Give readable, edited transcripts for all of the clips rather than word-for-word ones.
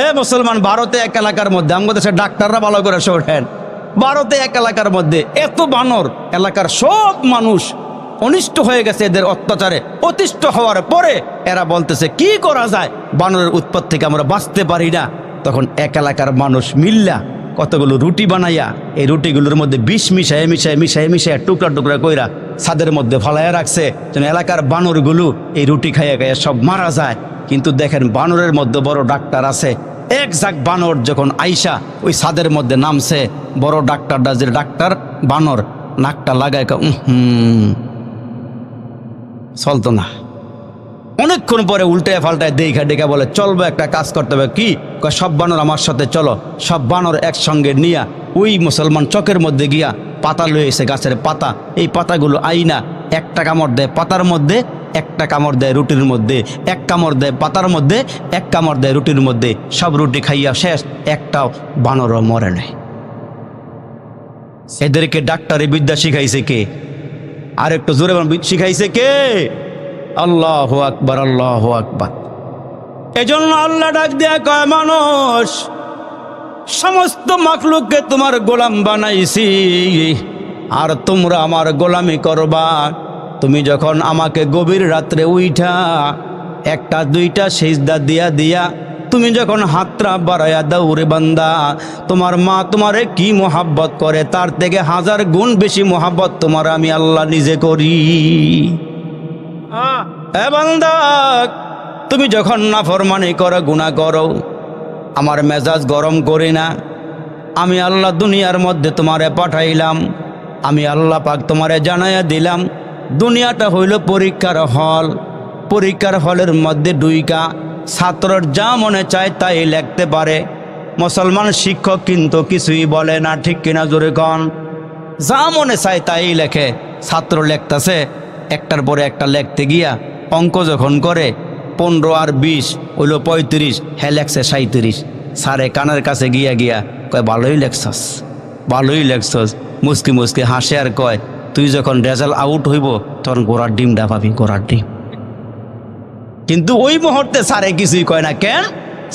এ মুসলমান, ভারতে এক এলাকার মধ্যে, আমাদের দেশের ডাক্তাররা ভালো করে শোনেন, ভারতে এক এলাকার মধ্যে এত বানর, এলাকার সব মানুষ অনিষ্ট হয়ে গেছে এদের অত্যাচারে। অতিষ্ঠ হওয়ার পরে এরা বলতেছে কি করা যায়, বানরের উৎপাত থেকে আমরা বাঁচতে পারি না। তখন এক এলাকার মানুষ মিল্লা কতগুলো রুটি বানাইয়া এই রুটিগুলোর মধ্যে বিষ মিশায় মিশায় মিশায় মিশায় টুকরা টুকরা কইরা ছাদের মধ্যে ফালাইয়া রাখছে, যেন এলাকার বানরগুলো এই রুটি খাইয়া খাইয়া সব মারা যায়। কিন্তু দেখেন বানরের মধ্যে বড় ডাক্তার আছে। এক ঝাঁক বানর যখন আইসা ওই ছাদের মধ্যে নামছে, বড় ডাক্তারটা, যে ডাক্তার বানর, নাকটা লাগায় চলতো না। অনেকক্ষণ পরে উল্টায় পাল্টায় দেখা ডেকে বলে চলবো, একটা কাজ করতে হবে। কি? সব বানর আমার সাথে চলো। সব বানর একসঙ্গে নিয়া ওই মুসলমান চকের মধ্যে গিয়া পাতা লয়ে এসে, গাছের পাতা, এই পাতাগুলো আইনা একটা কামড় দেয় পাতার মধ্যে, একটা কামড় দেয় রুটির মধ্যে, এক কামড় দেয় পাতার মধ্যে, এক কামড় দেয় রুটির মধ্যে। সব রুটি খাইয়া শেষ, একটাও বানরও মরে নাই। এদেরকে ডাক্তারি বিদ্যা শিখাইছে কে? আর একটু জোরে শিখাইছে কে? আল্লাহু আকবার, আল্লাহু আকবার। এজন্য আল্লাহ ডাক দিয়া কয়, মানুষ, সমস্ত মাখলুককে তোমার গোলাম বানাইছি, আর তোমরা আমার গোলামি করবা। তুমি যখন আমাকে গভীর রাত্রে উইঠা একটা দুইটা সিজদা দিয়া দিয়া তুমি যখন হাতটা বাড়াইয়া দাও রে বান্দা, তোমার মা তোমারে কি মোহাব্বত করে, তার থেকে 1000 গুণ বেশি মোহাব্বত তোমার আমি আল্লাহ নিজে করি। এ বান্দা, তুমি যখন নাফরমানি করো, গুনাহ করো, আমার মেজাজ গরম করি না। আমি আল্লাহ দুনিয়ার মধ্যে তোমারে পাঠাইলাম, আমি আল্লাহ পাক তোমারে জানাইয়া দিলাম, দুনিয়াটা হইল পরীক্ষার হল। পরীক্ষার হলের মধ্যে ডুইকা ছাত্রর যা মনে চায় তাই লিখতে পারে। মুসলমান শিক্ষক কিন্তু কিছুই বলে না, ঠিক কিনা জোরে কন? যা মনে চায় তাই লেখে। ছাত্র লেখতেছে, একটার পরে একটা লেখতে গিয়া অঙ্ক যখন করে 15 আর 20 হইল 35, হ্যাঁ লেখছে 37। স্যারে কানের কাছে গিয়া গিয়া কয়, ভালোই লেখছস, ভালোই লেখছস। মুসকি মুসকি হাসে আর কয়, তুই যখন রেজাল্ট আউট হইব তখন গোড়ার ডিমটা পাবি, গোড়ার ডিম। কিন্তু ওই মুহূর্তে স্যারে কিছুই কয় না। কেন?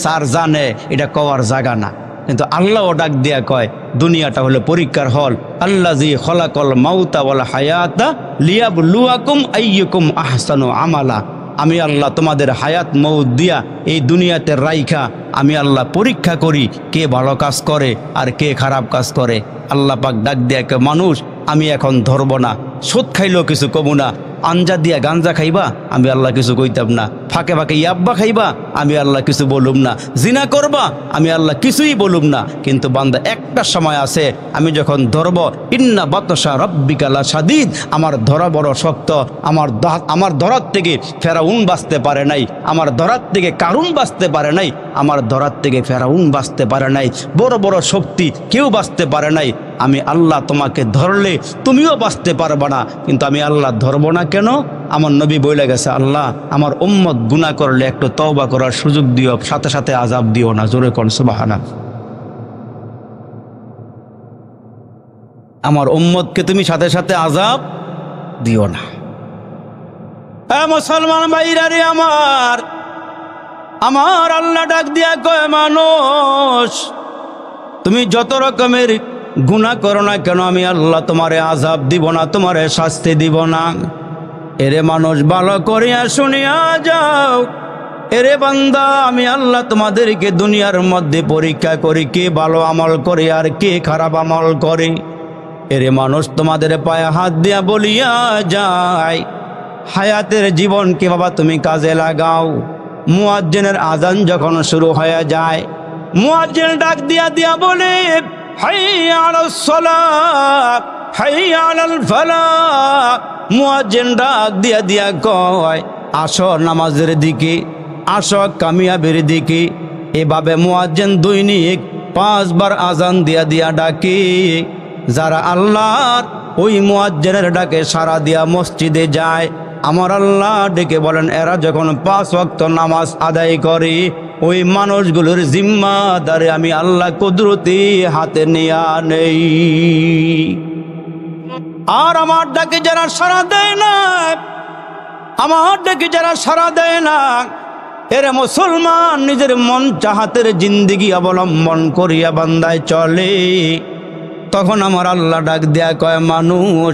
স্যার জানে এটা কওয়ার জায়গা না। কিন্তু আল্লাহও ডাক দিয়া কয়, দুনিয়াটা হলো পরীক্ষার হল। আল্লাযী খলাকাল মাউতা ওয়াল হায়াতা লিয়াবলুয়াকুম আইয়ুকুম আহসানু আমালা। আমি আল্লাহ তোমাদের হায়াত মউত দিয়া এই দুনিয়াতে রাইখা আমি আল্লাহ পরীক্ষা করি কে ভালো কাজ করে আর কে খারাপ কাজ করে। আল্লাহ পাক ডাক দিয়া কয়, মানুষ, আমি এখন ধরব না, সুদ খাইলেও কিছু কমু না, আঞ্জা দিয়া গাঞ্জা খাইবা, আমি আল্লাহ কিছু কইতাম না, ফাঁকে ফাঁকে ইয়াব্বা খাইবা, আমি আল্লাহ কিছু বলুম না, জিনা করবা, আমি আল্লাহ কিছুই বলুম না। কিন্তু বান্দা, একটা সময় আছে, আমি যখন ধরব, ইন্না বাতশা রাব্বিকা লাশাদীদ, আমার ধরা বড় শক্ত। আমার ধরার থেকে ফেরাউন বাঁচতে পারে নাই, আমার ধরার থেকে কারুন বাঁচতে পারে নাই, আমার ধরার থেকে ফেরাউন বাঁচতে পারে নাই, বড় বড় শক্তি কেউ বাঁচতে পারে নাই। আমি আল্লাহ তোমাকে ধরলে তুমিও বাঁচতে পারবা না। কিন্তু আমি আল্লাহ ধরব না কেন? আমার নবী বলে গেছে, আল্লাহ আমার উম্মত গুনাহ করলে একটু তওবা করার সুযোগ দিও, সাথে সাথে আযাব দিও না। জোরে কোন সুবহানাল্লাহ। আমার উম্মতকে তুমি সাথে সাথে আযাব দিও না। মুসলমান ভাইরা রে, আমার আল্লাহ ডাক দিয়া কয়, মানুষ, তুমি যত রকমের গুনাহ করো না কেন, আমি আল্লাহ তোমারে আযাব দিব না, তোমারে শাস্তি দিব না। এরে মানুষ, ভালো করিয়া শুনিয়া যাও। এরে বান্দা, আমি আল্লাহ তোমাদেরকে দুনিয়ার মধ্যে পরীক্ষা করি কে ভালো আমল করে আর কে খারাপ আমল করে। এরে মানুষ, তোমাদের পায়ে হাত দিয়া বলিয়া যায়, হায়াতের জীবনকে বাবা তুমি কাজে লাগাও। মুয়াজ্জিনের আজান যখন শুরু হয়ে যায়, মুয়াজ্জিন ডাক দিয়া দিয়া বলে, হাইয়া আলাস সালাত, হাইয়া আলাল ফালাহ। মুয়াজ্জিন ডাক দিয়া দিয়া কয়, আসো নামাজের দিকে, আসো কামিয়াবির দিকে। এভাবে মুয়াজ্জিন দৈনিক 5 বার আজান দিয়া দিয়া ডাকে। যারা আল্লাহর ওই মুয়াজ্জিনের ডাকে সাড়া দিয়া মসজিদে যায়, আমার আল্লাহ ডেকে বলেন, এরা যখন 5 ওয়াক্ত নামাজ আদায় করে, ওই মানুষগুলোর জিম্মাদারে আমি আল্লাহ কুদরতি হাতে নিয়া নেই। আর আমার ডাকে যারা সাড়া দেয় না, আমার ডাকে যারা সাড়া দেয় না, এরে মুসলমান, নিজের মন চাহাতের জিন্দেগি অবলম্বন করিয়া বান্দায় চলে, তখন আমার আল্লাহ ডাক দেয়া কয়, মানুষ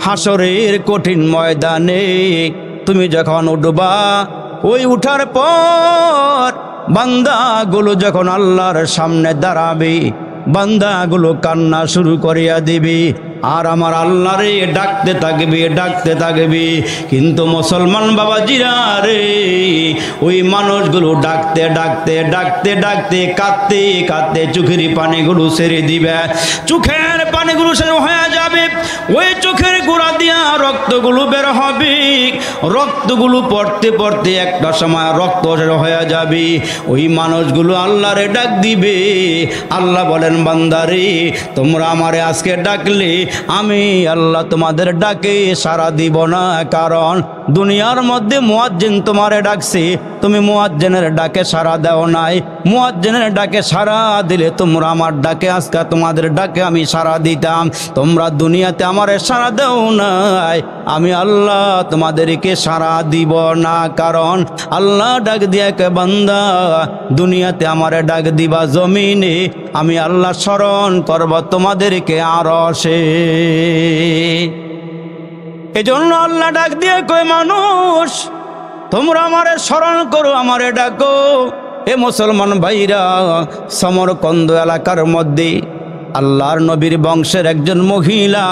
হাসরের কঠিন ময়দানে তুমি যখন উঠবা, ওই উঠার পর বান্দাগুলো যখন আল্লাহর সামনে দাঁড়াবে, বান্দাগুলো কান্না শুরু করিয়া দিবি, আর আমার আল্লাহরে ডাকতে থাকবে, ডাকতে থাকবে। কিন্তু মুসলমান বাবাজিরা রে, ওই মানুষগুলো ডাকতে ডাকতে ডাকতে ডাকতে কাঁদতে কাঁদতে চোখের পানিগুলো ছেড়ে দিবে, চোখের পানিগুলো শেষ হয়ে যাবে, ওই চোখের গোড়া দিয়া রক্তগুলো বের হবে, রক্তগুলো পড়তে পড়তে একটা সময় রক্ত শেষ হয়ে যাবে। ওই মানুষগুলো আল্লাহরে ডাক দিবে, আল্লাহ বলেন, বান্দারে তোমরা আমারে আজকে ডাকলে আমি আল্লাহ তোমাদের ডাকে সাড়া দিব না, কারণ দুনিয়ার মধ্যে মুয়াজ্জিন তোমারে ডাকছে, তুমি মুয়াজ্জিনের ডাকে সাড়া দাও নাই। মুয়াজ্জিনের ডাকে সাড়া দিলে তোমরা আমার ডাকে, আজকে তোমাদের ডাকে আমি সাড়া দিতাম, তোমরা দুনিয়াতে আমারে সাড়া দাও নাই, আমি আল্লাহ তোমাদেরকে সাড়া দিব না। কারণ আল্লাহ ডাক দিয়া কে, বান্দা দুনিয়াতে আমারে ডাক দিবা, জমিনে আমি আল্লাহ স্মরণ করব তোমাদেরকে আরশে। এজন্য আল্লাহ ডাক দিয়ে কয়, মানুষ তোমরা আমারে স্মরণ করো, আমারে ডাকো। এ মুসলমান ভাইরা, সমরকন্দ এলাকার মধ্যে আল্লাহর নবীর বংশের একজন মহিলা,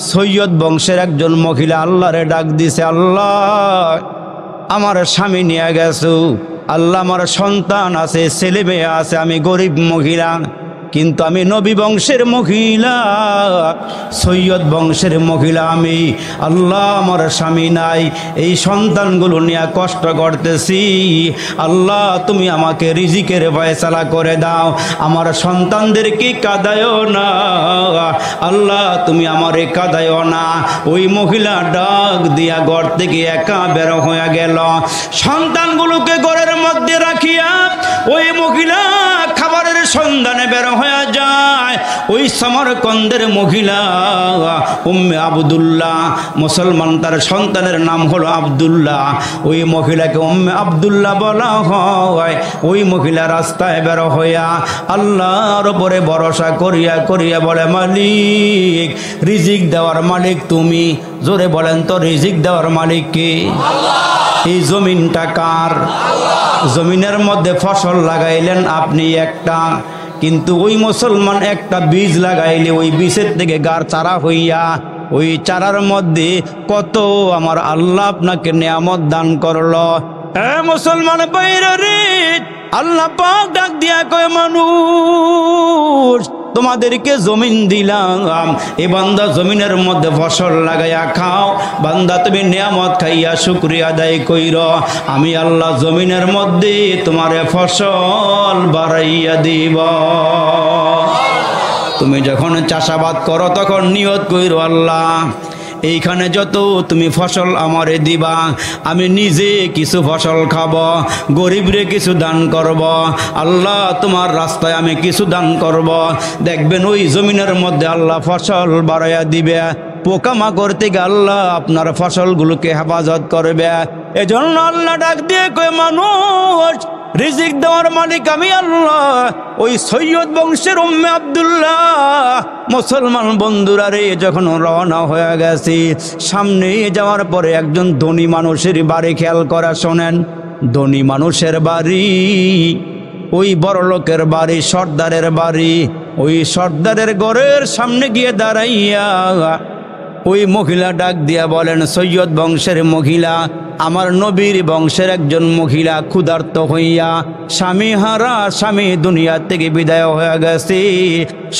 সৈয়দ বংশের একজন মহিলা আল্লাহরে ডাক দিছে, আল্লাহ আমার স্বামী নিয়ে গেছো, আল্লাহ আমার সন্তান আছে, ছেলে মেয়ে আছে, আমি গরিব মহিলা, কিন্তু আমি নবী বংশের মহিলা, সৈয়দ বংশের মহিলা আমি, আল্লাহ আমার স্বামী নাই, এই সন্তানগুলো নিয়ে কষ্ট করতেছি, আল্লাহ তুমি আমাকে রিজিকের ফয়সালা করে দাও, আমার সন্তানদেরকে কাঁদায়ও না, আল্লাহ তুমি আমারে কাঁদায়ও না। ওই মহিলা ডাক দিয়া ঘর থেকে একা বের হয়ে গেল, সন্তানগুলোকে ঘরের মধ্যে রাখিয়া ওই মহিলা খাবারের সন্ধানে বের হয়ে যায়। ওই সমরকন্দের মহিলা উম্মে আব্দুল্লাহ, মুসলমান, তার সন্তানের নাম হলো আব্দুল্লাহ, ওই মহিলাকে উম্মে আব্দুল্লাহ বলা হয়। ওই মহিলা রাস্তায় বের হইয়া আল্লাহর উপরে ভরসা করিয়া করিয়া বলে, মালিক, রিজিক দেওয়ার মালিক তুমি, জোরে বলেন তো, রিজিক দেওয়ার মালিক কে? এই জমিনটা কার? জমিনের মধ্যে ফসল লাগাইলেন আপনি একটা, কিন্তু ওই মুসলমান একটা বীজ লাগাইলে ওই বীজের থেকে গাছ চারা হইয়া ওই চারার মধ্যে কত আমার আল্লাহ আপনাকে নিয়ামত দান করলো। মুসলমান বাইরে রে, আল্লাহ পাক ডাক দিয়া কয়, মানুষ তোমাদেরকে জমিন দিলাম, এ বান্দা জমিনের মধ্যে ফসল লাগাইয়া খাও, বান্দা তুমি নিয়ামত খাইয়া শুকরিয়া আদায় কইর, আমি আল্লাহ জমিনের মধ্যে তোমারে ফসল বাড়াইয়া দিব। তুমি যখন চাষাবাদ করো তখন নিয়ত কইর, আল্লাহ এইখানে যত তুমি ফসল আমারে দিবা, আমি নিজে কিছু ফসল খাব, গরিবরে কিছু দান করব, আল্লাহ তোমার রাস্তায় আমি কিছু দান করব। দেখবেন ওই জমিনের মধ্যে আল্লাহ ফসল বাড়াইয়া দিবে, পোকামাকড় থেকে আল্লাহ আপনার ফসলগুলোকে হেফাজত করবে। এজন্য আল্লাহ ডাক দিয়ে কয়, মানুষ রিজিক দেওয়ার মালিক আমি আল্লাহ। ওই সৈয়দ বংশের উম্মে আব্দুল্লাহ, মুসলমান বন্ধুরা রে, যখন রওনা হয়ে গেছি, সামনে যাওয়ার পরে একজন ধনী মানুষের বাড়ি, খেয়াল করা শোনেন, ধনী মানুষের বাড়ি, ওই বড় লোকের বাড়ি, সর্দারের বাড়ি। ওই সর্দারের ঘরের সামনে গিয়ে দাঁড়াইয়া ওই মহিলা ডাক দিয়া বলেন, সৈয়দ বংশের মহিলা, আমার নবীর বংশের একজন মহিলা ক্ষুধার্ত হইয়া, স্বামী হারা, স্বামী দুনিয়া থেকে বিদায় হয়ে গেছে,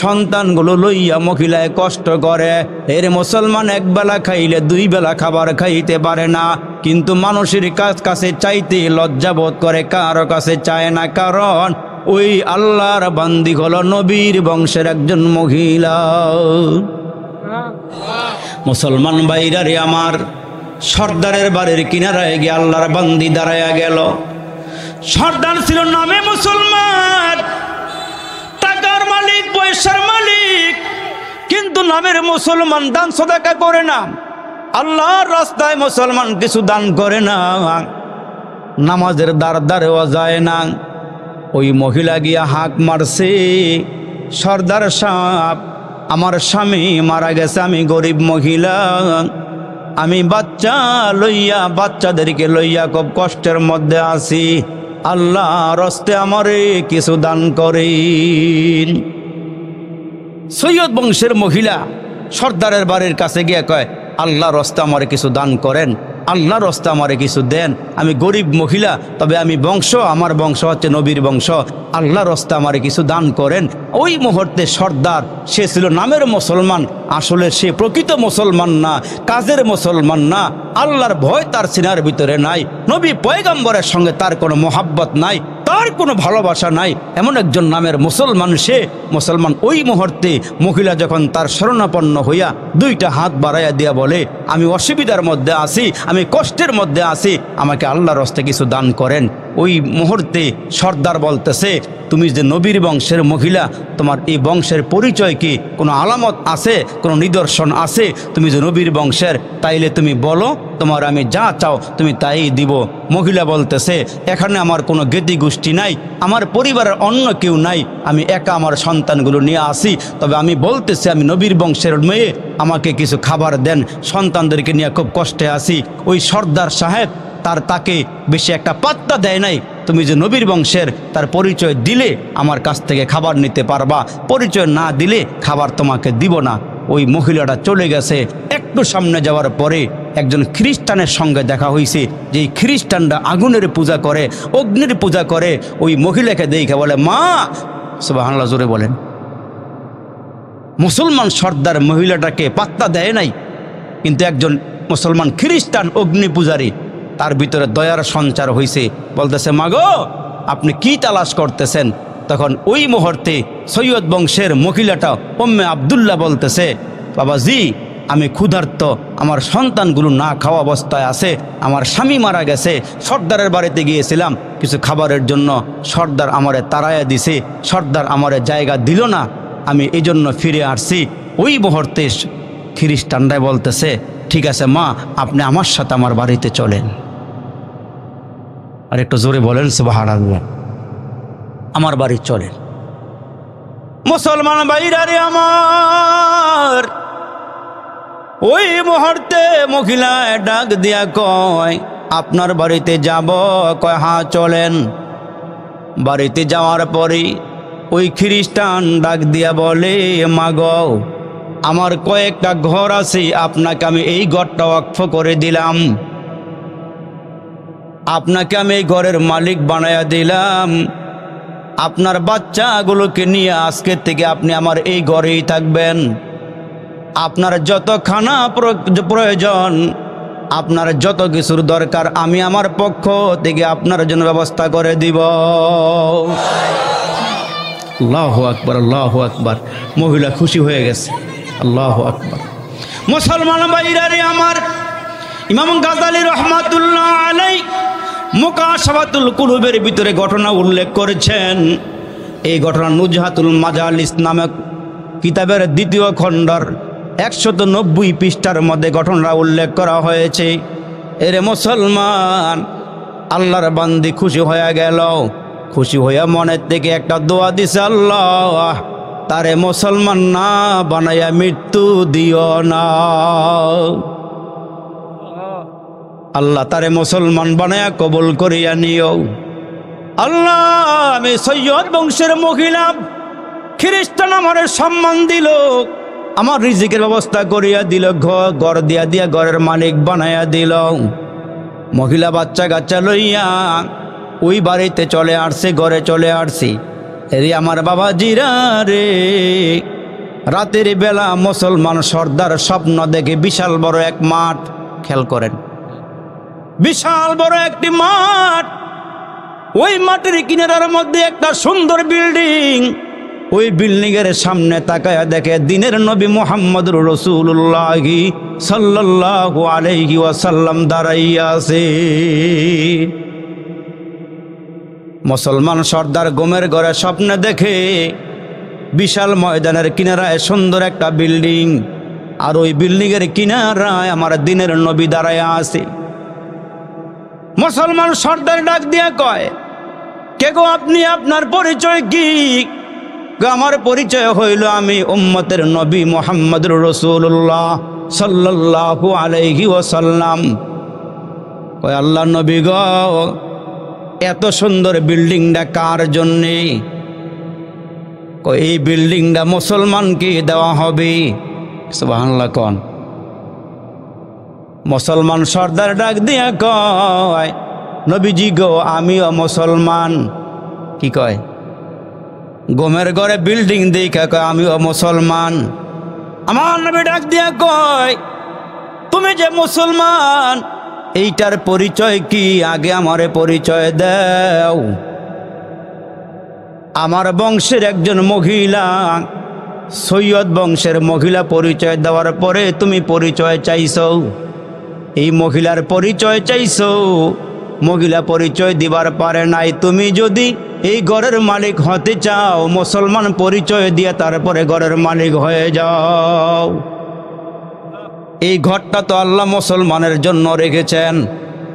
সন্তানগুলো লইয়া মহিলায় কষ্ট করে। এর মুসলমান একবেলা খাইলে দুই বেলা খাবার খাইতে পারে না, কিন্তু মানুষের কাছে চাইতে লজ্জাবোধ করে, কারো কাছে চায় না, কারণ ওই আল্লাহর বান্দি হলো নবীর বংশের একজন মহিলা। মুসলমান ভাইরা রে আমার, সর্দারের বাড়ির কিনারায় গিয়ে আল্লাহর বান্দি দাঁড়ায়া গেল। সর্দার ছিল নামে মুসলমান, টাকার মালিক, পয়সার মালিক, কিন্তু নামের মুসলমান, দান সদাকা করে না, আল্লাহর রাস্তায় মুসলমান কিছু দান করে না। নামাজের দ্বার দ্বারেও যায় না। ওই মহিলা গিয়া হাঁক মারছে, সর্দার সাহেব, আমার স্বামী মারা গেছে, আমি গরিব মহিলা, আমি বাচ্চা লইয়া, বাচ্চাদেরকে লইয়া খুব কষ্টের মধ্যে আছি, আল্লাহ রস্তে আমারে কিছু দান করেন। সৈয়দ বংশের মহিলা সর্দারের বাড়ির কাছে গিয়ে কয়, আল্লাহ রস্তে আমারে কিছু দান করেন, আল্লাহ রস্তে আমারে কিছু দেন, আমি গরিব মহিলা, তবে আমি বংশ, আমার বংশ হচ্ছে নবীর বংশ, আল্লাহ রস্তে আমারে কিছু দান করেন। ওই মুহূর্তে সর্দার, সে ছিল নামের মুসলমান, আসলে সে প্রকৃত মুসলমান না, কাজের মুসলমান না, আল্লাহর ভয় তার সিনার ভিতরে নাই, নবী পয়গম্বরের সঙ্গে তার কোনো মোহাব্বত নাই, তার কোনো ভালোবাসা নাই, এমন একজন নামের মুসলমান সে মুসলমান। ওই মুহূর্তে মহিলা যখন তার শরণাপন্ন হইয়া দুইটা হাত বাড়াইয়া দিয়া বলে, আমি অসুবিধার মধ্যে আছি, আমি কষ্টের মধ্যে আছি, আমাকে আল্লাহর হস্তে কিছু দান করেন। ওই মুহূর্তে সর্দার বলতেছে, তুমি যে নবীর বংশের মহিলা, তোমার এই বংশের পরিচয় কি, কোনো আলামত আছে, কোনো নিদর্শন আছে, তুমি যে নবীর বংশের, তাইলে তুমি বলো, তোমার আমি যা চাও তুমি তাই দিব। মহিলা বলতেছে, এখানে আমার কোনো জ্ঞাতি গোষ্ঠী নাই, আমার পরিবারের অন্য কেউ নাই, আমি একা আমার সন্তানগুলো নিয়ে আসি, তবে আমি বলতেছি আমি নবীর বংশের মেয়ে, আমাকে কিছু খাবার দেন, সন্তানদেরকে নিয়ে খুব কষ্টে আছি। ওই সর্দার সাহেব তাকে বেশি একটা পাত্তা দেয় নাই, তুমি যে নবীর বংশের, তার পরিচয় দিলে আমার কাছ থেকে খাবার নিতে পারবা, পরিচয় না দিলে খাবার তোমাকে দিব না। ওই মহিলাটা চলে গেছে। একটু সামনে যাওয়ার পরে একজন খ্রিস্টানের সঙ্গে দেখা হয়েছে, যে খ্রিস্টানরা আগুনের পূজা করে, অগ্নির পূজা করে। ওই মহিলাকে দেখে বলে, মা, সুবহানাল্লাহ জোরে বলেন। মুসলমান সর্দার মহিলাটাকে পাত্তা দেয় নাই, কিন্তু একজন মুসলমান খ্রিস্টান অগ্নি পূজারী, তার ভিতরে দয়ার সঞ্চার হয়েছে। বলতেছে, মাগো, আপনি কি তালাশ করতেছেন? তখন ওই মুহূর্তে সৈয়দ বংশের মহিলাটা উম্মে আব্দুল্লাহ বলতেছে, বাবাজি, আমি ক্ষুধার্ত, আমার সন্তানগুলো না খাওয়া অবস্থায় আছে, আমার স্বামী মারা গেছে, সর্দারের বাড়িতে গিয়েছিলাম কিছু খাবারের জন্য, সর্দার আমারে তাড়াইয়া দিছে, সর্দার আমারে জায়গা দিল না, আমি এই জন্য ফিরে আসছি। ওই মুহূর্তে খ্রিস্টানরাই বলতেছে, ঠিক আছে মা, আপনি আমার সাথে আমার বাড়িতে চলেন। আর একটু জোরে বলেন সুবহানাল্লাহ। আমার বাড়ি চলেন। মুসলমান ভাইরা রে আমার, ওই মুহূর্তে মহিলা ডাক দিয়া কয়, আপনার বাড়িতে যাব? কয়, হ্যাঁ চলেন। বাড়িতে যাওয়ার পরে ওই খ্রিস্টান ডাক দিয়া বলে, মাগো, আমার কয়েকটা ঘর আছে, আপনাকে আমি এই ঘরটা ওয়াকফ করে দিলাম, আপনাকে আমি এই ঘরের মালিক বানায়া দিলাম, আপনার বাচ্চাগুলোকে নিয়ে আজকের থেকে আপনি আমার এই ঘরেই থাকবেন, আপনার যত খানা প্রয়োজন, আপনার যত কিছুর দরকার আমি আমার পক্ষ থেকে আপনার জন্য ব্যবস্থা করে দিব। আল্লাহু আকবার, আল্লাহু আকবার। মহিলা খুশি হয়ে গেছে। আল্লাহু আকবার। মুসলমান ভাইরা রে আমার, ইমাম গাজালি রহমাতুল্লাহ আলাইহি মুকাশাফাতুল কুলুবের ভিতরে ঘটনা উল্লেখ করেছেন। এই ঘটনা নুজহাতুল মাজালিস নামক কিতাবের 2য় খণ্ডের 190 পৃষ্ঠার মধ্যে ঘটনা উল্লেখ করা হয়েছে। এরে মুসলমান, আল্লাহর বান্দি খুশি হয়ে গেল। খুশি হইয়া মনের থেকে একটা দোয়া দিছে, আল্লাহ তারে মুসলমান না বানাইয়া মৃত্যু দিও না, আল্লাহ তারে মুসলমান বানায়া কবুল করিয়া নিও। আল্লাহ, আমি সৈয়দ বংশের মহিলা, খ্রিস্টান আমার সম্মান দিল, আমার রিজিকের ব্যবস্থা করিয়া দিল, ঘর দিয়া দিয়া ঘরের মালিক বানায়া দিল। মহিলা বাচ্চা কাচ্চা লইয়া ওই বাড়িতে চলে আসছে, ঘরে চলে আসছি। এরে আমার বাবাজিরা রে, রাতের বেলা মুসলমান সর্দার স্বপ্ন দেখে বিশাল বড় এক মাঠ। খেয়াল করেন, বিশাল বড় একটি মাঠ, ওই মাঠের কিনারার মধ্যে একটা সুন্দর বিল্ডিং। ওই বিল্ডিং এর সামনে তাকায়া দেখে দিনের নবী মুহাম্মদুর রাসূলুল্লাহ সাল্লাল্লাহু আলাইহি ওয়াসাল্লাম দাঁড়াইয়া আছে। মুসলমান সর্দার ঘুমের ঘরে স্বপ্নে দেখে বিশাল ময়দানের কিনারায় সুন্দর একটা বিল্ডিং, আর ওই বিল্ডিং এর কিনারায় আমার দিনের নবী দাঁড়াইয়া আছে। মুসলমান সর্দার ডাক দিয়া কয়, কে গো আপনি, আপনার পরিচয় কি? আমার পরিচয় হইল আমি উম্মতের নবী মুহাম্মদুর রাসূলুল্লাহ সাল্লাল্লাহু আলাইহি ওয়াসাল্লাম। কয় আল্লাহর নবী গো, এত সুন্দর বিল্ডিংটা কার জন্যে? কয় এই বিল্ডিংটা মুসলমানকে দেওয়া হবে। সুবহানাল্লাহ কোন। মুসলমান সর্দার ডাক দিয়া কয়, নবীজি গো আমিও মুসলমান। কি কয়? গোমের ঘরে বিল্ডিং দেখা কয় আমিও মুসলমান। আমার নবী ডাক দিয়া কয়, তুমি যে মুসলমান এইটার পরিচয় কি? আগে আমারে পরিচয় দাও। আমার বংশের একজন মহিলা, সৈয়দ বংশের মহিলা পরিচয় দেওয়ার পরে তুমি পরিচয় চাইছো। এই মহিলার পরিচয় চাইছো, মহিলা পরিচয় দিবার পারে নাই। তুমি যদি এই ঘরের মালিক হতে চাও, মুসলমান পরিচয় দিয়ে তারপরে ঘরের মালিক হয়ে যাও। এই ঘরটা তো আল্লাহ মুসলমানের জন্য রেখেছেন।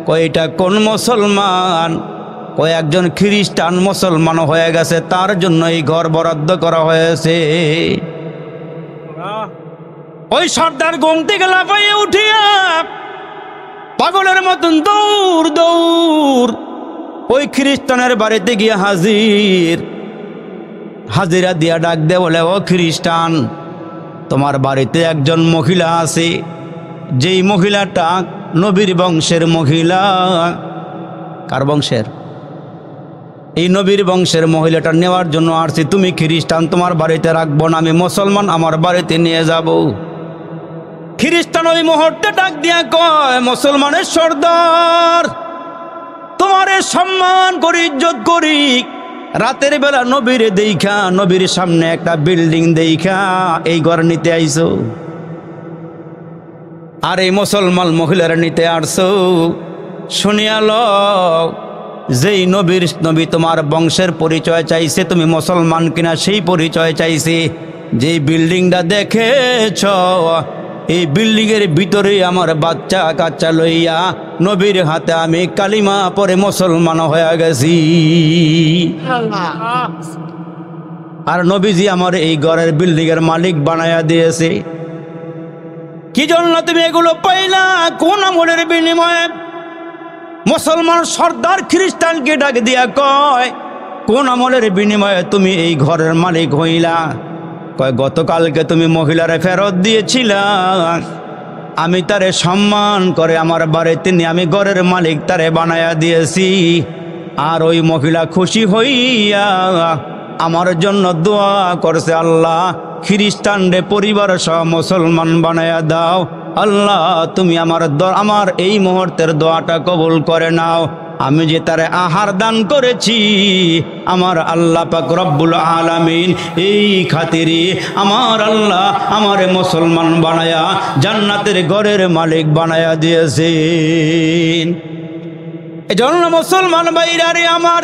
কয়টা কোন মুসলমান? কয় একজন খ্রিস্টান মুসলমান হয়ে গেছে, তার জন্য এই ঘর বরাদ্দ করা হয়েছে। ওই সর্দার ঘুম থেকে লাফাইয়ে উঠিয়া পাগলের মতন দৌড় দৌড় ওই খ্রিস্টানের বাড়িতে গিয়ে হাজিরা দিয়া ডাক দে, বলে ও খ্রিস্টান, তোমার বাড়িতে একজন মহিলা আছে, যেই মহিলাটা নবীর বংশের মহিলা। কার বংশের? এই নবীর বংশের মহিলাটা নেওয়ার জন্য আসছি। তুমি খ্রিস্টান, তোমার বাড়িতে রাখবো না, আমি মুসলমান, আমার বাড়িতে নিয়ে যাব। খ্রিস্টান ওই মুহূর্তে ডাক দিয়া কয়, মুসলমানের সর্দার, তোমারে সম্মান করি, ইজ্জত করি, রাতের বেলা নবীরে দেখা, নবীর সামনে একটা বিল্ডিং দেখা এই ঘর নিতে আইছো, আর এই মুসলমান মহিলারা নিতে আসছো। শুনিয়াল, যেই নবী তোমার বংশের পরিচয় চাইছে, তুমি মুসলমান কিনা সেই পরিচয় চাইছে। যেই বিল্ডিংটা দেখেছ, এই বিল্ডিং এর ভিতরে আমার বাচ্চা কাচ্চা লইয়া নবীর হাতে আমি কালিমা পরে মুসলমান হয়ে গেছি। আর নবীজি আমার এই ঘরের বিল্ডিং এর মালিক বানায়া দিয়েছে। কি জন্য তুমি এগুলো পাইলা? কোন আমলের বিনিময়ে? মুসলমান সর্দার খ্রিস্টানকে ডাক দিয়া কয়, কোন আমলের বিনিময়ে তুমি এই ঘরের মালিক হইলা? কয়, গতকালকে তুমি মহিলারে ফেরত দিয়েছিলা, আমি তারে সম্মান করে আমার বাড়িতে নিয়ে আমি ঘরের মালিক তারে বানায়া দিয়েছি। আর ওই মহিলা খুশি হইয়া আমার জন্য দোয়া করছে, আল্লাহ খ্রিস্টানরে পরিবার সহ মুসলমান বানায়া দাও। আল্লাহ তুমি আমার এই মুহূর্তের দোয়াটা কবুল করে নাও। আমি যে তারে আহার দান করেছি, আমার আল্লাহ পাক রব্বুল আলামিন এই খাতিরে আমার আল্লাহ আমারে মুসলমান বানায়া জান্নাতের ঘরের মালিক বানায়া দিয়েছেন। এজন্য মুসলমান ভাইরারে আমার,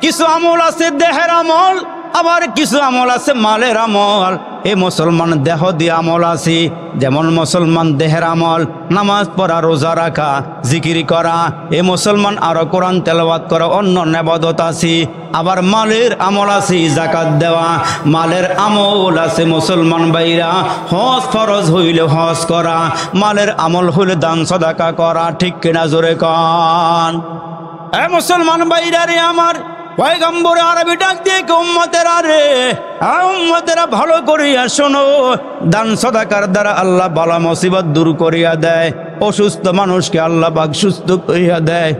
কিছু আমল আছে দেহের আমল, আবার কিছু আমল আছে মালের আমল। এই মুসলমান দেহ দিয়ে আমল আছে, যেমন মুসলমান দেহের আমল নামাজ পড়া, রোজা রাখা, জিকির করা। এই মুসলমান আরো কোরআন তেলাওয়াত করা, অন্য ইবাদত আছে। আবার মালের আমল আছে, যাকাত দেওয়া। মালের আমল আছে মুসলমান ভাইরা, হজ ফরজ হইলে হজ করা, মালের আমল হইলে দান সদাকা করা। ঠিক কিনা জোরে কন? এ মুসলমান ভাইরা রে আমার, পয়গম্বর আরবি ডাক দিয়ে উম্মতেরা রে, উম্মতেরা ভালো করিয়া শোনো, দান সাদাকার দ্বারা আল্লাহ বালা মুসিবত দূর করিয়া দেয়, অসুস্থ মানুষকে আল্লাহ পাক সুস্থ করিয়া দেয়,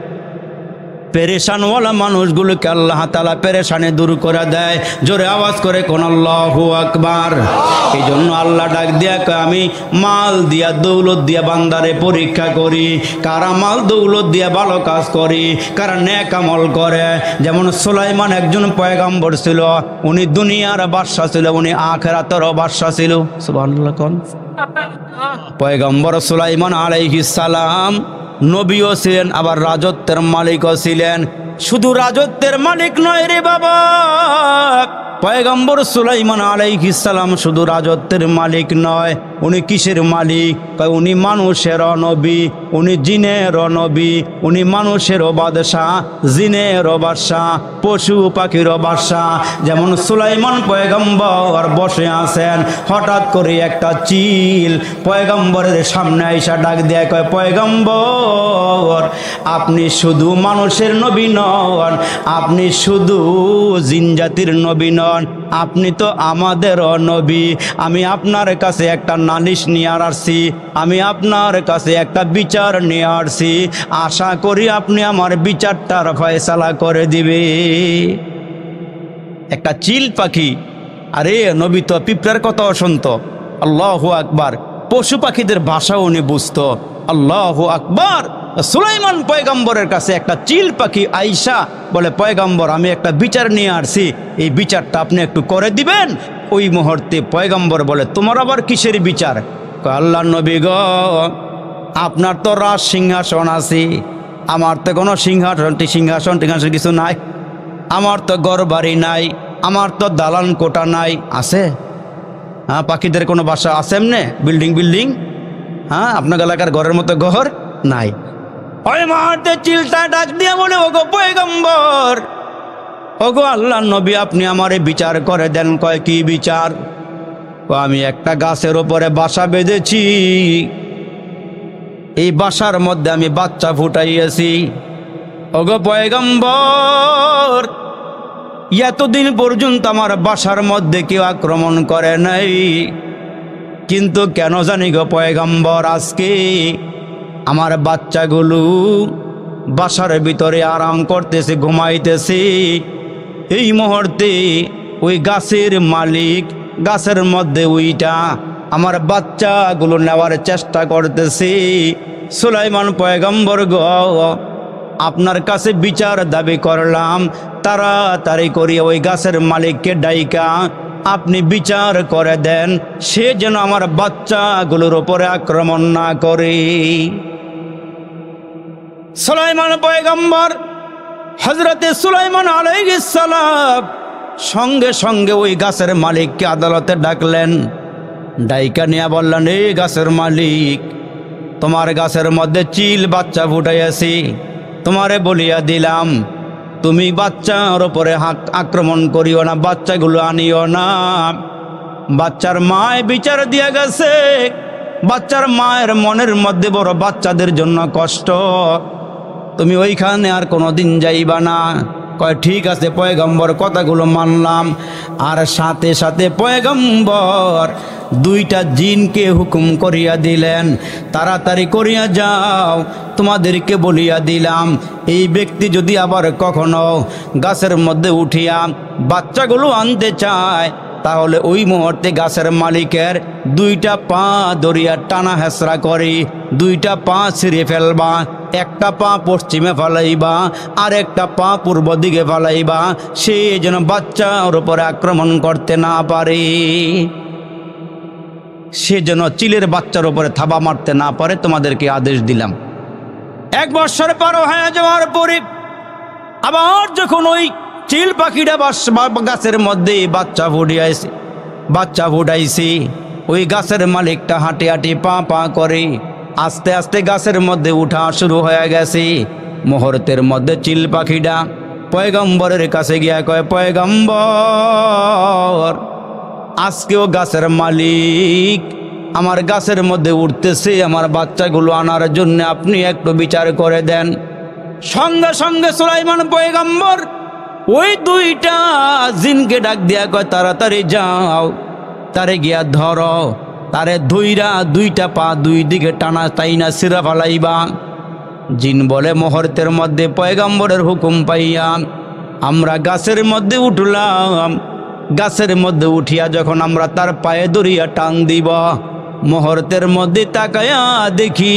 পেরেশানওয়ালা মানুষগুলোকে আল্লাহ তাআলা পেরেশানি দূর করে দেয়। জোরে আওয়াজ করে কোন আল্লাহু আকবার। এই জন্য আল্লাহ ডাক দিয়া কয়, আমি মাল দিয়া দৌলত দিয়া বান্দারে পরীক্ষা করি, কারা মাল দৌলত দিয়া ভালো কাজ করি, কারা নেক আমল করে। যেমন সুলাইমান একজন পয়গম্বর ছিল, উনি দুনিয়ার বাদশা ছিল, উনি আখিরাতেরও বাদশা ছিল। সুবহানাল্লাহ কোন? পয়গম্বর সুলাইমান আলাইহিস সালাম নবীও ছিলেন, আবার রাজত্বের মালিকও ছিলেন। শুধু রাজত্বের মালিক নয় রে বাবা, পয়গম্বর সুলাইমান আলাইহিস সালাম শুধু রাজত্বের মালিক নয়, উনি কিসের মালিক? কয় উনি মানুষেরও নবী, উনি জিনেরও নবী, উনি মানুষেরও বাদশাহ, জিনেরও বাদশাহ, পশু পাখিরও বাদশাহ। যেমন সুলাইমান পয়গম্বর বসে আছেন, হঠাৎ করে একটা চিল পয়গম্বরের সামনে আইসা ডাক দেয়, কয় পয়গম্বর আপনি শুধু মানুষের নবী নন, আপনি শুধু জিন জাতির নবী নন, আপনি তো আমাদেরও নবী। আমি আপনার কাছে একটা নালিশ নিয়ে আসছি, আমি আপনার কাছে একটা বিচার নিয়ে আসছি, আশা করি আপনি আমার বিচারটার ফয়সালা করে দিবে। একটা চিল পাখি, আরে নবী তো পিঁপড়ার কথাও শুনতো। আল্লাহু আকবার, পশু পাখিদের ভাষাও উনি বুঝতো। আল্লাহু আকবার। সুলাইমান পয়গম্বরের কাছে একটা চিল পাখি আইসা বলে, পয়গম্বর আমি একটা বিচার নিয়ে আসছি, এই বিচারটা আপনি একটু করে দিবেন। ওই মুহূর্তে পয়গম্বর বলে, তোমার আবার কিসের বিচার? আল্লাহ নবী গো, আপনার তো রাজ সিংহাসন আছে, আমার তো কোনো সিংহাসন সিংহাসন কিছু নাই, আমার তো ঘর বাড়ি নাই, আমার তো দালান কোটা নাই। আছে? হ্যাঁ, পাখিদের কোনো বাসা আছে এমনি বিল্ডিং? হ্যাঁ, আপনার এলাকার ঘরের মতো ঘর নাই। ওই মুহূর্তে চিলটা ডাক দিয়ে বলে, ওগো পয়গম্বর, ওগো আল্লাহ নবী, আপনি আমারে বিচার করে দেন। কয় কি বিচার? আমি একটা গাছের ওপরে বাসা বেঁধেছি, এই বাসার মধ্যে আমি বাচ্চা ফুটাইয়াছি। ওগো পয়গম্বর, এতদিন পর্যন্ত আমার বাসার মধ্যে কেউ আক্রমণ করে নাই, কিন্তু কেন জানি গো পয়গম্বর, আজকে আমার বাচ্চাগুলো বাসার ভিতরে আরাম করতেছে, ঘুমাইতেছে। এই মুহূর্তে ওই গাছের মালিক গাছের মধ্যে উইটা আমার বাচ্চাগুলো নেওয়ার চেষ্টা করতেছে। সুলাইমান পয়গম্বর গো, আপনার কাছে বিচার দাবি করলাম, তাড়াতাড়ি করিয়া ওই গাছের মালিককে ডাইকা আপনি বিচার করে দেন, সে যেন আমার বাচ্চাগুলোর উপরে আক্রমণ না করে। সুলাইমান পয়গম্বর, হযরতে সুলাইমান আলাইহিস সালাম সঙ্গে সঙ্গে ওই গাছের মালিককে আদালতে ডাকলেন। ডাইকা নিয়ে বললেন, এই গাছের মালিক, তোমার গাছের মধ্যে চিল বাচ্চা ফুটাইয়াছি, তোমারে বলিয়া দিলাম তুমি বাচ্চার ওপরে আক্রমণ করিও না, বাচ্চাগুলো আনিও না। বাচ্চার মায় বিচার দিয়া গেছে, বাচ্চার মায়ের মনের মধ্যে বড় বাচ্চাদের জন্য কষ্ট, তুমি ওইখানে আর কোনোদিন যাইবা না। কয় ঠিক আছে পয়গম্বর, কথাগুলো মানলাম। আর সাথে সাথে পয়গম্বর দুইটা জিনকে হুকুম করিয়া দিলেন, তাড়াতাড়ি করিয়া যাও, তোমাদেরকে বলিয়া দিলাম এই ব্যক্তি যদি আবার কখনো গাছের মধ্যে উঠিয়া বাচ্চাগুলো আনতে চায়, তাহলে ওই মুহূর্তে গাছের মালিকের দুইটা পা ধরিয়া টানা হেসরা করে দুইটা পা ছিঁড়ে ফেলবা, একটা পা পশ্চিমে ফালাইবা আর একটা পা পূর্ব দিকে ফালাইবা, সে যেন বাচ্চার উপরে আক্রমণ করতে না পারে, সে যেন চিলের বাচ্চার উপরে থাবা মারতে না পারে, তোমাদেরকে আদেশ দিলাম। 1 বছর পার হয়ে যাওয়ার পরে আবার যখন ওই চিল পাখিটা গাছের মধ্যে বাচ্চা ফুটাইছে, ওই গাছের মালিকটা হাঁটি হাঁটি পা পা করে আস্তে আস্তে গাছের মধ্যে উঠা শুরু হয়ে গেছে। মুহূর্তের মধ্যে চিল পাখিটা পয়গম্বরের কাছে গিয়া কয়, পয়গম্বর, আজকেও গাছের মালিক আমার গাছের মধ্যে উঠতেছে, আমার বাচ্চাগুলো আনার জন্য আপনি একটু বিচার করে দেন। সঙ্গে সঙ্গে সুলাইমান পয়গম্বর ওই দুইটা জিনকে ডাক দিয়া কয়, তাড়াতাড়ি যাও, তারে গিয়া ধরো, তারে ধইরা দুইটা পা দুই দিকে টানা তাইনা সিরা ফালাইবা। জিন বলে, মুহূর্তের মধ্যে পয়গম্বরের হুকুম পাইয়া আমরা গাছের মধ্যে উঠলাম। গাছের মধ্যে উঠিয়া যখন আমরা তার পায়ে ধরিয়া টান দিব, মুহূর্তের মধ্যে তাকায়া দেখি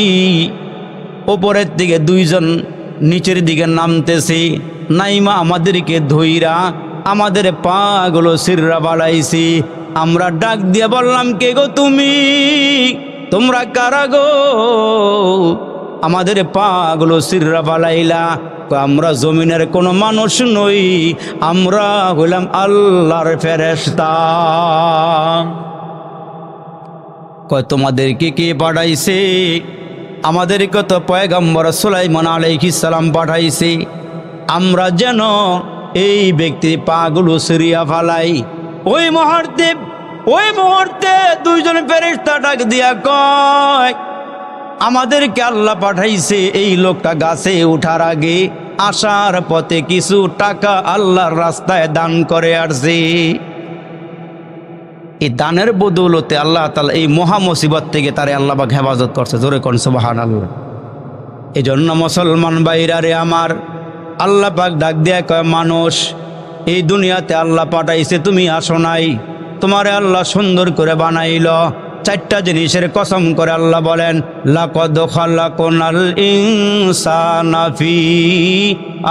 ওপরের দিকে দুইজন নিচের দিকে নামতেছি, নাইমা আমাদেরকে ধইরা আমাদের পাগুলো সিররা বাড়াইছি। আমরা ডাক দিয়ে বললাম, কে গো তুমি, তোমরা কারা গো, আমাদের পাগুলো সিররা বাড়াইলা? আমরা জমিনের কোনো মানুষ নই, আমরা হইলাম আল্লাহর ফেরেশতা। কয় তোমাদেরকে কে পাঠাইছে? আমাদেরকে তো পয়গম্বর সুলাইমান আলাইহিস সালাম পাঠাইছে, আমরা যেন এই ব্যক্তির পাগুলো সরিয়া ফালাই। ওই মুহূর্তে দুইজন ফেরেশতা ডাক দিয়া কয়, আমাদেরকে আল্লাহ পাঠাইছে এই লোকটা গাছে ওঠার আগে আসার পথে কিছু টাকা আল্লাহর রাস্তায় দান করে আসছে। এই দানের বদৌলতে আল্লাহ তাআলা এই মহা মুসিবত থেকে তারে আল্লাহ পাক হেফাজত করছে। জোরে কোন সুবহানাল্লাহ। এই জন্য মুসলমান ভাইরা রে আমার, আল্লাহ পাক ডাক দিয়া কয়, মানুষ এই দুনিয়াতে আল্লাহ পাঠাইছে, তুমি আসো নাই, তোমারে আল্লাহ সুন্দর করে বানাইল। চারটা জিনিসের কসম করে আল্লাহ বলেন, লাকাদ খালাকনাল ইনসানা ফি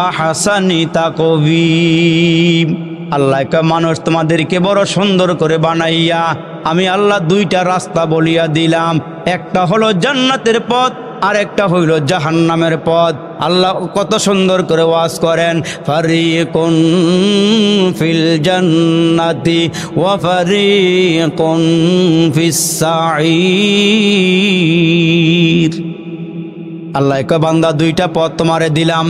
আহসানি তাকওয়িম। আল্লাহ কয়, মানুষ তোমাদেরকে বড় সুন্দর করে বানাইয়া আমি আল্লাহ দুইটা রাস্তা বলিয়া দিলাম, একটা হলো জান্নাতের পথ আর একটা হইল জাহান্নামের পথ। আল্লাহ কত সুন্দর করে ওয়াজ করেন, ফারিকুন ফিল জান্নাতি ওয়া ফারিকুন ফিস সাঈর। আল্লাহ কয়, বান্দা দুইটা পথ তোমারে দিলাম,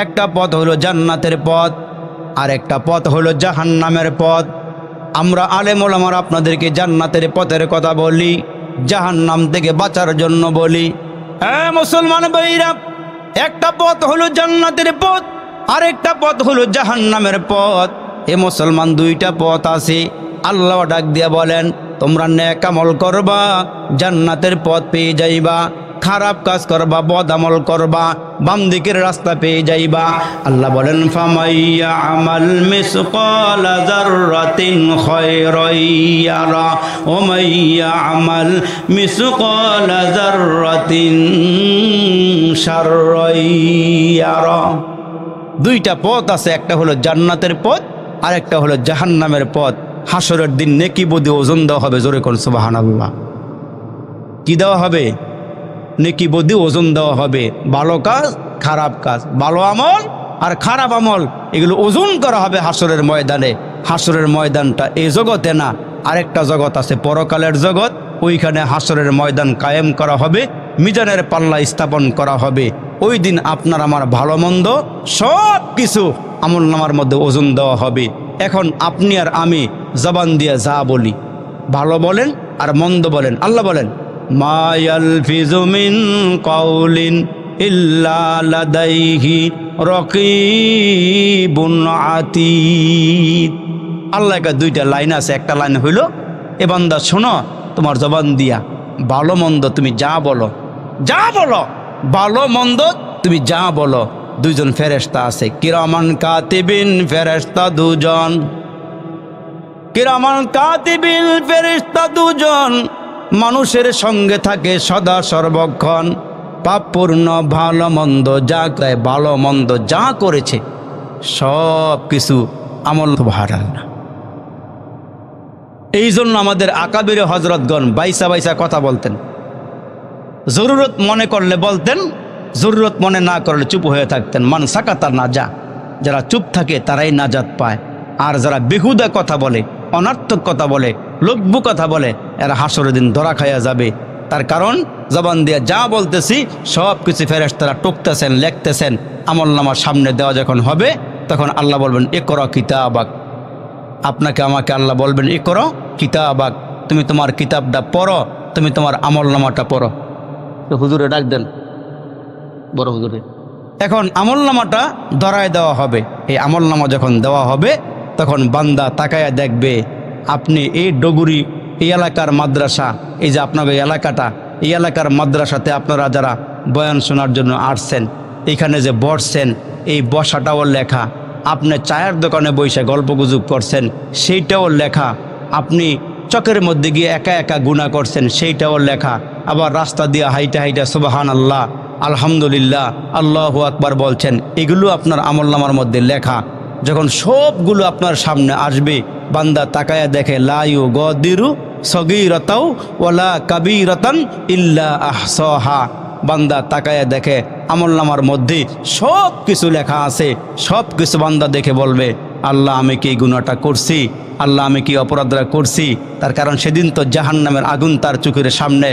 একটা পথ হলো জান্নাতের পথ আর একটা পথ হলো জাহান্নামের পথ। আমরা আলেম ওলামারা আপনাদেরকে জান্নাতের পথের কথা বলি, জাহান্নাম থেকে বাঁচার জন্য বলি। হ্যাঁ মুসলমান ভাইরা, একটা পথ হলো জান্নাতের পথ আর একটা পথ হলো জাহান্নামের পথ। এ মুসলমান দুইটা পথ আছে। আল্লাহ ডাক দিয়া বলেন, তোমরা নেক আমল করবা জান্নাতের পথ পেয়ে যাইবা, খারাপ কাজ করবা বদ আমল করবা বাম দিকের রাস্তা পেয়ে যাইবা। আল্লাহ বলেন, ফামাইয়া আমাল মিসকালা যাররাতিন খায়রান ইয়ারা ওয়া মাইয়া আমাল মিসকালা যাররাতিন শাররান ইয়ারা। দুইটা পথ আছে, একটা হলো জান্নাতের পথ আর একটা হলো জাহান্নামের পথ। হাসরের দিন নেকি বদি ওজন দেওয়া হবে। জোরে কোন সুবহানাল্লাহ। কি দেওয়া হবে? নেকি বদি ওজন দেওয়া হবে। ভালো কাজ খারাপ কাজ, ভালো আমল আর খারাপ আমল, এগুলো ওজন করা হবে হাসরের ময়দানে। হাসরের ময়দানটা এই জগতে না, আরেকটা জগৎ আছে পরকালের জগৎ। ওইখানে হাসরের ময়দান কায়েম করা হবে, মিজানের পাল্লা স্থাপন করা হবে। ওই দিন আপনার আমার ভালো মন্দ সব কিছু আমল নামার মধ্যে ওজন দেওয়া হবে। এখন আপনি আর আমি জবান দিয়ে যা বলি, ভালো বলেন আর মন্দ বলেন। আল্লাহ বলেন, মা ইয়ালফিজু মিন কাউলিন ইল্লা লাদাইহি রাকিবুন আতীদ। আল্লাহর কাছে দুইটা লাইন আছে। একটা লাইন হইল, এ বান্দা শোনো, তোমার জবান দিয়া ভালো মন্দ তুমি যা বলো, যা বলো ভালো মন্দ তুমি যা বলো, দুইজন ফেরেশতা আছে, কিরামান কাতিবিন, ফেরেশতা দুজন। কিরামান কাতিবিন ফেরেশতা দুজন মানুষের সঙ্গে থাকে সদা সর্বক্ষণ। পাপপূর্ণ ভালো মন্দ যা ভালো মন্দ যা করেছে সব কিছু আমল ভাড়া। এই জন্য আমাদের আকাবিরে হজরতগণ বাইসা বাইসা কথা বলতেন। জরুরত মনে করলে বলতেন, জরুরত মনে না করলে চুপ হয়ে থাকতেন। মান সাকাতা না যা, যারা চুপ থাকে তারাই নাজাত পায়। আর যারা বেহুদা কথা বলে, অনার্থক কথা বলে, লব্বু কথা বলে, এরা হাসরের দিন ধরা খাইয়া যাবে। তার কারণ জবান দিয়ে যা বলতেছি সব কিছু ফেরেশতারা টুকতেছেন, লিখতেছেন। আমলনামার সামনে দেওয়া যখন হবে তখন আল্লাহ বলবেন, ইকরা কিতাবাক। আপনাকে আমাকে আল্লাহ বলবেন, ইকরা কিতাবাক, তুমি তোমার কিতাবটা পড়ো, তুমি তোমার আমলনামাটা পড়ো। তো হুজুরে ডাক দেন, বড় হুজুরে। এখন আমলনামাটা ধরায় দেওয়া হবে। এই আমলনামা যখন দেওয়া হবে তখন বান্দা তাকায়া দেখবে, আপনি এই ডগুরি এই এলাকার মাদ্রাসা, এই যে আপনার এলাকাটা, এই এলাকার মাদ্রাসাতে আপনারা যারা বয়ান শোনার জন্য আসছেন, এইখানে যে বসছেন, এই বসাটাও লেখা। আপনি চায়ের দোকানে বসে গল্প গুজব করছেন, সেইটাও লেখা। আপনি চকের মধ্যে গিয়ে একা একা গুনাহ করছেন, সেইটাও লেখা। আবার রাস্তা দিয়ে হাইটা হাইটা সুবহানাল্লাহ, আলহামদুলিল্লাহ, আল্লাহু আকবার বলছেন, এগুলো আপনার আমলনামার মধ্যে লেখা। যখন সবগুলো আপনার সামনে আসবে, বান্দা তাকায়া দেখে, লা ইউগাদিরু সগীরাতাও ওয়ালা কাবীরাতান ইল্লা আহসাহা। বান্দা তাকায়া দেখে আমলনামার মধ্যে সব কিছু লেখা আছে। সব কিছু বান্দা দেখে বলবে, আল্লাহ আমি কি এই গুনাহটা করছি, আল্লাহ আমি কি অপরাধটা করছি। তার কারণ সেদিন তো জাহান্নামের আগুন তার চোখের সামনে,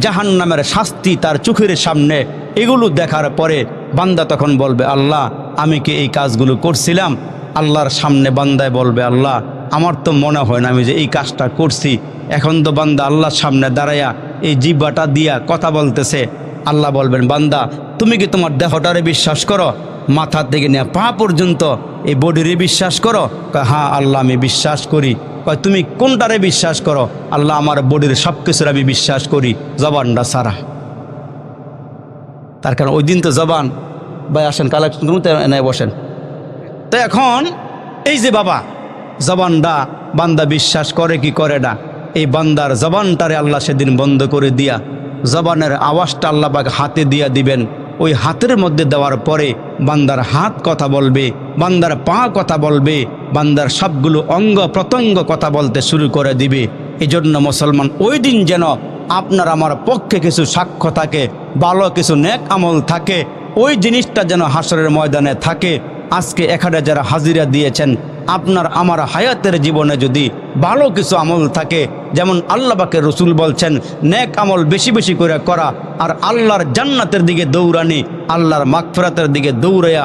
জাহান্নামের শাস্তি তার চোখের সামনে। এগুলো দেখার পরে বান্দা তখন বলবে আল্লাহ আমি কি এই কাজগুলো করছিলাম। আল্লাহর সামনে বান্দায় বলবে আল্লাহ আমার তো মনে হয় না আমি যে এই কাজটা করছি। এখন তো বান্দা আল্লাহর সামনে দাঁড়াইয়া এই জিহ্বাটা দিয়া কথা বলতেছে। আল্লাহ বলবেন বান্দা তুমি কি তোমার দেহটারে বিশ্বাস করো, মাথা থেকে নিয়ে পা পর্যন্ত এই বডিরে বিশ্বাস করো? কয় হ্যাঁ আল্লাহ আমি বিশ্বাস করি। কয় তুমি কোনটারে বিশ্বাস করো? আল্লাহ আমার বডির সব কিছুর আমি বিশ্বাস করি, জবানটা সারা। তার কারণ ওই দিন তো জবান ভাই আসেন কালেকশন করুন এনে বসেন। তো এখন এই যে বাবা জবানটা বান্দা বিশ্বাস করে কি করে না, এই বান্দার জবানটারে আল্লাহ সেদিন বন্ধ করে দিয়া জবানের আওয়াজটা আল্লাহ পাক হাতে দিয়া দিবেন। ওই হাতের মধ্যে দেওয়ার পরে বান্দার হাত কথা বলবে, বান্দার পা কথা বলবে, বান্দার সবগুলো অঙ্গ প্রত্যঙ্গ কথা বলতে শুরু করে দিবে। এজন্য মুসলমান ওই দিন যেন আপনার আমার পক্ষে কিছু সাক্ষ্য থাকে, ভালো কিছু নেক আমল থাকে, ওই জিনিসটা যেন হাসরের ময়দানে থাকে। আজকে এখানে যারা হাজিরা দিয়েছেন আপনার আমার হায়াতের জীবনে যদি ভালো কিছু আমল থাকে, যেমন আল্লাহ পাকের রসুল বলছেন নেক আমল বেশি বেশি করে করা আর আল্লাহর জান্নাতের দিকে দৌড়ানি, আল্লাহর মাগফিরাতের দিকে দৌড়াইয়া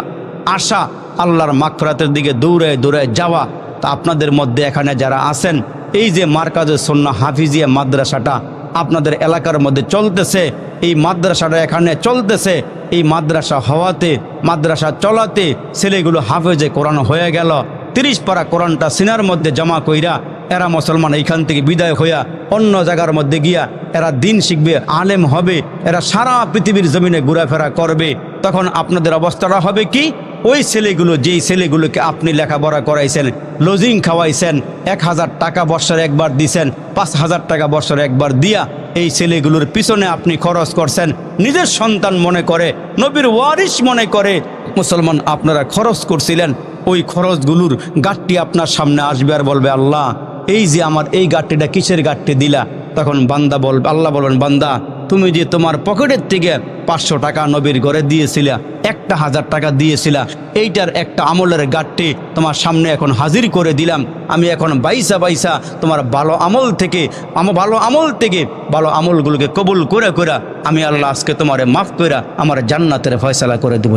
আসা, আল্লাহর মাগফিরাতের দিকে দৌড়ায় দৌড়ায় যাওয়া। তা আপনাদের মধ্যে এখানে যারা আছেন এই যে মার্কাজে সুন্নাহ হাফিজিয়া মাদ্রাসাটা আপনাদের এলাকার মধ্যে চলতেছে, এই মাদ্রাসাটা এখানে চলতেছে, এই মাদ্রাসা হওয়াতে মাদ্রাসা চলাতে ছেলেগুলো হাফেজে কোরআন হয়ে গেল। 30 পারা কোরআনটা সিনার মধ্যে জমা কইরা এরা মুসলমান এইখান থেকে বিদায় হইয়া অন্য জায়গার মধ্যে গিয়া এরা দিন শিখবে, আলেম হবে, এরা সারা পৃথিবীর জমিনে ঘোরাফেরা করবে। তখন আপনাদের অবস্থাটা হবে কি? ওই ছেলেগুলো যেই ছেলেগুলোকে আপনি লেখাপড়া করাইছেন, লজিং খাওয়াইছেন, 1000 টাকা বৎসরে একবার দিছেন, 5000 টাকা বৎসরে একবার দিয়া এই ছেলেগুলোর পিছনে আপনি খরচ করছেন, নিজের সন্তান মনে করে, নবীর ওয়ারিস মনে করে মুসলমান আপনারা খরচ করছিলেন। ওই খরচগুলোর গাঁটটি আপনার সামনে আসবে আর বলবে আল্লাহ এই যে আমার এই গাঁটটিটা কিসের গাঁটটি দিলা? তখন বান্দা বলবে, আল্লাহ বলবেন বান্দা তুমি যে তোমার পকেটের থেকে 500 টাকা নবীর ঘরে দিয়েছিলা, 1000 টাকা দিয়েছিলা, এইটার একটা আমলের গাঁটটি তোমার সামনে এখন হাজির করে দিলাম। আমি এখন বাইসা বাইসা তোমার ভালো আমল থেকে ভালো আমলগুলোকে কবুল করে আমি আল্লাহ আজকে তোমারে মাফ করে আমার জান্নাতের ফয়সালা করে দেবো।